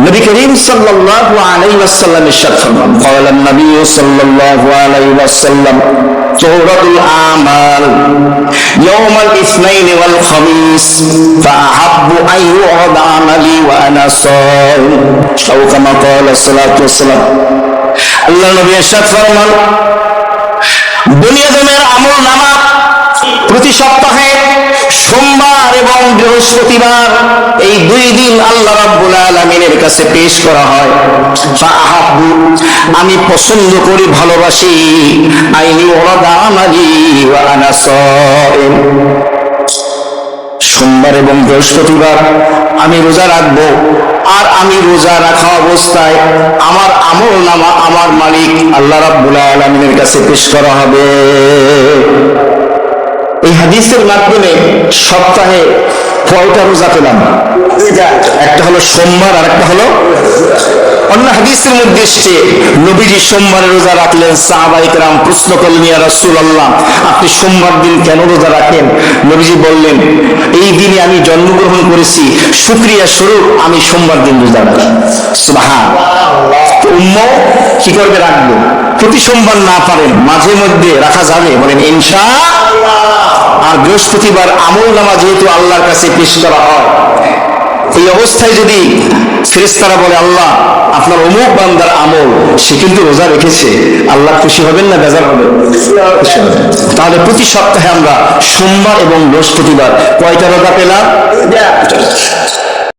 নবী করিম সাল্লাল্লাহু আলাইহি ওয়াসাল্লাম ইরশাদ ফরমান, قال النبي صلى الله عليه وسلم تعرض الأعمال يوم الاثنين والخميس فأحب أن يعرض عملي وأنا صائم أو كما قال الصلاة والسلام। আল্লাহ নবী ইরশাদ ফরমান, বনি আদমের আমলনামা প্রতি সপ্তাহে সোমবার এবং বৃহস্পতিবার এই দুই দিন আল্লাহ রাব্বুল আলামিনের কাছে পেশ করা হয়। ফাআহাব্বু, আমি পছন্দ করি, ভালোবাসি, আইনি ওয়াদা আমালি ওয়া আনা সাইম, সোমবার এবং বৃহস্পতিবার আমি রোজা রাখবো, আর আমি রোজা রাখা অবস্থায় আমার আমলনামা আমার মালিক আল্লাহ রাব্বুল আলামিনের কাছে পেশ করা হবে। এই হাদিসের মাধ্যমে সপ্তাহে কয়টা রোজা পেলাম? একটা হলো সোমবার আর একটা হলো, অন্য হাদিসের মধ্যে এসেছে নবীজি সোমবারে রোজা রাখলেন। সাহাবায়ে কেরাম প্রশ্ন করলেন, ইয়া রাসূলুল্লাহ, আপনি সোমবার দিন কেন রোজা রাখেন? নবীজি বললেন, এই দিনে আমি জন্মগ্রহণ করেছি, শুকরিয়া স্বরূপ আমি সোমবার দিন রোজা রাখি। সুবহানাল্লাহ। উম্মত কি করবে? রাখবো। প্রতি সোমবার না পারেন মাঝে মধ্যে রাখা যাবে, বলেন ইনশাআল্লাহ। আর বৃহস্পতিবার আমলনামা যেহেতু আল্লাহর কাছে পেশ করা হয়, এই অবস্থায় যদি ফেরেশতারা বলে, আল্লাহ আপনার অমুক বান্দার আমল, সে কিন্তু রোজা রেখেছে, আল্লাহ খুশি হবেন না বেজার হবে? তাহলে প্রতি সপ্তাহে আমরা সোমবার এবং বৃহস্পতিবার কয়টা রোজা পেলাম?